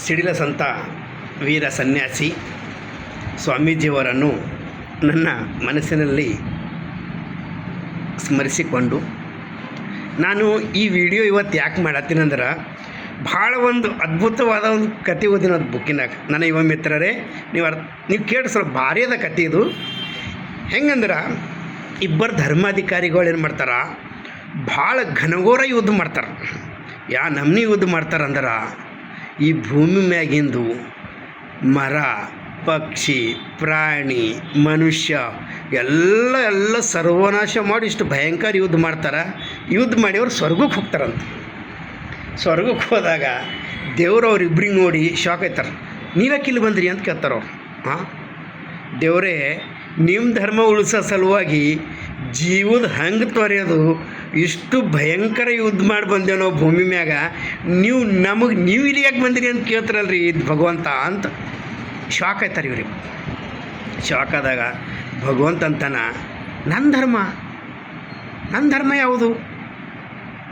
ಸಿಡಿಲ ಸಂತ ವೀರ ಸನ್ಯಾಸಿ ಸ್ವಾಮೀಜಿಯವರನ್ನು ನನ್ನ ಮನಸ್ಸಿನಲ್ಲಿ ಸ್ಮರಿಸಿಕೊಂಡು ನಾನು ಈ ವಿಡಿಯೋ ಇವತ್ತು ಯಾಕೆ ಮಾಡತ್ತೀನಂದ್ರೆ ಭಾಳ ಒಂದು ಅದ್ಭುತವಾದ ಒಂದು ಕತೆ ಓದಿನ ಅದು ಬುಕ್ಕಿನಾಗ ನನ್ನ ಯುವ ಮಿತ್ರರೇ ನೀವು ಕೇಳಿ ಸ್ವಲ್ಪ ಭಾರಿ ಅದ ಕತೆ ಇದು. ಹೆಂಗಂದ್ರೆ ಇಬ್ಬರು ಧರ್ಮಾಧಿಕಾರಿಗಳು ಏನು ಮಾಡ್ತಾರೆ, ಭಾಳ ಘನಘೋರ ಯುದ್ಧ ಮಾಡ್ತಾರೆ. ನಮ್ನಿ ಯುದ್ಧ ಮಾಡ್ತಾರಂದ್ರೆ ಈ ಭೂಮಿ ಮ್ಯಾಗಿಂದು ಮರ, ಪಕ್ಷಿ, ಪ್ರಾಣಿ, ಮನುಷ್ಯ ಎಲ್ಲ ಸರ್ವನಾಶ ಮಾಡಿ ಇಷ್ಟು ಭಯಂಕರ ಯುದ್ಧ ಮಾಡ್ತಾರೆ. ಯುದ್ಧ ಮಾಡಿ ಅವ್ರು ಸ್ವರ್ಗಕ್ಕೆ ಹೋಗ್ತಾರಂತ. ಸ್ವರ್ಗಕ್ಕೆ ಹೋದಾಗ ದೇವ್ರು ಅವ್ರಿಬ್ರಿಗೆ ನೋಡಿ ಶಾಕ್ ಆಯ್ತಾರೆ. ನೀವ್ಯಾಕೆ ಇಲ್ಲಿ ಬಂದ್ರಿ ಅಂತ ಕೇಳ್ತಾರೆ ಅವ್ರು. ದೇವರೇ, ನಿಮ್ಮ ಧರ್ಮ ಉಳಿಸೋ ಸಲುವಾಗಿ ಜೀವದ ಹಂಗೆ ತೊರೆಯೋದು ಇಷ್ಟು ಭಯಂಕರ ಯುದ್ಧ ಮಾಡಿ ಬಂದೇವೆ ನಾವು ಭೂಮಿ ಮ್ಯಾಗ, ನೀವು ಇಲ್ಲಿ ಯಾಕೆ ಬಂದಿರಿ ಅಂತ ಕೇಳ್ತಾರಲ್ರಿ ಇದು ಭಗವಂತ ಅಂತ ಶಾಕ್ ಆಯ್ತಾರೆ ಇವ್ರಿಗೆ. ಶಾಕ್ ಆದಾಗ ಭಗವಂತ ಅಂತಾನ, ನನ್ನ ಧರ್ಮ ಯಾವುದು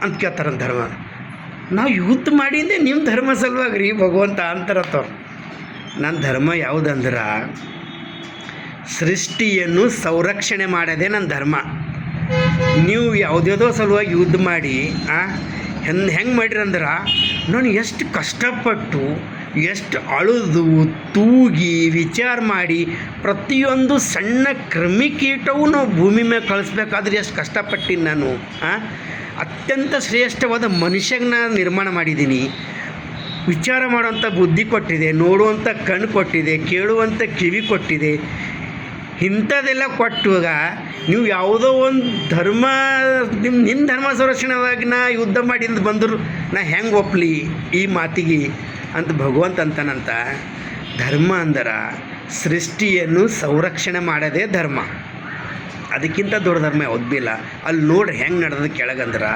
ಅಂತ ಕೇಳ್ತಾರಂತ. ಧರ್ಮ ನಾವು ಯುದ್ಧ ಮಾಡಿದ್ದೆ ನಿಮ್ಮ ಧರ್ಮ ಸಲುವಾಗಿ ರೀ ಭಗವಂತ ಅಂತಾರತ್ತವ್ರು. ನನ್ನ ಧರ್ಮ ಯಾವುದಂದ್ರೆ ಸೃಷ್ಟಿಯನ್ನು ಸಂರಕ್ಷಣೆ ಮಾಡೋದೇ ನನ್ನ ಧರ್ಮ. ನೀವು ಯಾವುದ್ಯಾವುದೋ ಸಲುವಾಗಿ ಯುದ್ಧ ಮಾಡಿ ಹೆಂಗೆ ಮಾಡಿರಂದ್ರೆ ನಾನು ಎಷ್ಟು ಕಷ್ಟಪಟ್ಟು ಎಷ್ಟು ಅಳುದು ತೂಗಿ ವಿಚಾರ ಮಾಡಿ ಪ್ರತಿಯೊಂದು ಸಣ್ಣ ಕ್ರಿಮಿಕೀಟವೂ ನಾವು ಭೂಮಿ ಮೇಲೆ ಕಳಿಸ್ಬೇಕಾದ್ರೆ ಎಷ್ಟು ಕಷ್ಟಪಟ್ಟಿನಿ ನಾನು. ಅತ್ಯಂತ ಶ್ರೇಷ್ಠವಾದ ಮನುಷ್ಯಗೆ ನಾನು ನಿರ್ಮಾಣ ಮಾಡಿದ್ದೀನಿ. ವಿಚಾರ ಮಾಡುವಂಥ ಬುದ್ಧಿ ಕೊಟ್ಟಿದೆ, ನೋಡುವಂಥ ಕಣ್ಣು ಕೊಟ್ಟಿದೆ, ಕೇಳುವಂಥ ಕಿವಿ ಕೊಟ್ಟಿದೆ. ಇಂಥದ್ದೆಲ್ಲ ಕೊಟ್ಟುವಾಗ ನೀವು ಯಾವುದೋ ಒಂದು ಧರ್ಮ ನಿಮ್ಮ ಧರ್ಮ ಸಂರಕ್ಷಣೆವಾಗಿ ನಾ ಯುದ್ಧ ಮಾಡಿದ್ದು ಬಂದರು ನಾ ಹೆಂಗೆ ಒಪ್ಪಲಿ ಈ ಮಾತಿಗೆ ಅಂತ ಭಗವಂತ ಅಂತಾನಂತ. ಧರ್ಮ ಅಂದ್ರೆ ಸೃಷ್ಟಿಯನ್ನು ಸಂರಕ್ಷಣೆ ಮಾಡೋದೇ ಧರ್ಮ. ಅದಕ್ಕಿಂತ ದೊಡ್ಡ ಧರ್ಮ ಯಾವ್ದು ಇಲ್ಲ. ಅಲ್ಲಿ ನೋಡ್ರಿ ಹೆಂಗೆ ನಡೆದ ಕೆಳಗಂದ್ರೆ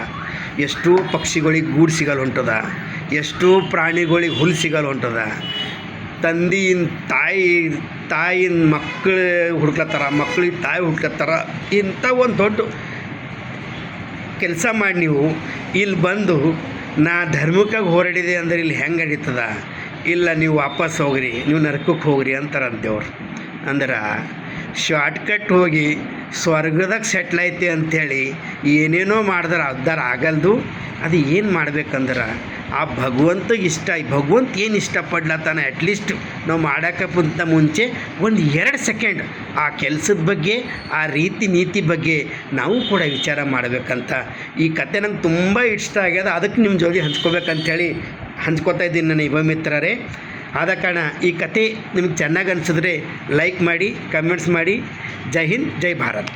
ಎಷ್ಟೋ ಪಕ್ಷಿಗಳಿಗೆ ಗೂಡು ಸಿಗಲ್ಲ ಹೊಂಟದ, ಎಷ್ಟೋ ಪ್ರಾಣಿಗಳಿಗೆ ಹುಲ್ಲು ಸಿಗಲ್ಲ ಹೊಂಟದ. ತಂದೆಯಿಂದ ತಾಯಿನ ಮಕ್ಕಳು ಹುಡ್ಕತ್ತಾರ, ಮಕ್ಕಳಿಗೆ ತಾಯಿ ಹುಡ್ಕತ್ತಾರ. ಇಂಥ ಒಂದು ದೊಡ್ಡ ಕೆಲಸ ಮಾಡಿ ನೀವು ಇಲ್ಲಿ ಬಂದು ನಾ ಧರ್ಮಕ್ಕಾಗಿ ಹೋರಾಡಿದೆ ಅಂದರೆ ಇಲ್ಲಿ ಹೆಂಗೆ ನಡೀತದ? ಇಲ್ಲ, ನೀವು ವಾಪಸ್ ಹೋಗ್ರಿ, ನೀವು ನರಕಕ್ಕೆ ಹೋಗ್ರಿ ಅಂತಾರಂತೇವ್ರು. ಅಂದ್ರೆ ಶಾರ್ಟ್ಕಟ್ ಹೋಗಿ ಸ್ವರ್ಗದಾಗ ಸೆಟ್ಲ್ ಐತಿ ಅಂಥೇಳಿ ಏನೇನೋ ಮಾಡಿದ್ರೆ ಉದ್ಧಾರ ಆಗಲ್ದು. ಅದು ಏನು ಮಾಡ್ಬೇಕಂದ್ರೆ ಆ ಭಗವಂತಗೆ ಭಗವಂತ ಏನು ಇಷ್ಟಪಡ್ಲತ್ತಾನ ಅಟ್ಲೀಸ್ಟ್ ನಾವು ಮಾಡೋಕ್ಕಿಂತ ಮುಂಚೆ ಒಂದು 2 ಸೆಕೆಂಡ್ ಆ ಕೆಲಸದ ಬಗ್ಗೆ, ಆ ನೀತಿ ಬಗ್ಗೆ ನಾವು ಕೂಡ ವಿಚಾರ ಮಾಡಬೇಕಂತ ಈ ಕತೆ ನಂಗೆ ತುಂಬ ಇಷ್ಟ ಆಗ್ಯದ. ಅದಕ್ಕೆ ನಿಮ್ಮ ಜೊತೆ ಹಂಚ್ಕೋಬೇಕಂಥೇಳಿ ಹಂಚ್ಕೋತಾ ಇದ್ದೀನಿ ನನ್ನ ಯುವ ಮಿತ್ರರೇ. ಆದ ಕಾರಣ ಈ ಕತೆ ನಿಮಗೆ ಚೆನ್ನಾಗಿ ಅನಿಸಿದ್ರೆ ಲೈಕ್ ಮಾಡಿ, ಕಮೆಂಟ್ಸ್ ಮಾಡಿ. ಜೈ ಹಿಂದ್, ಜೈ ಭಾರತ್.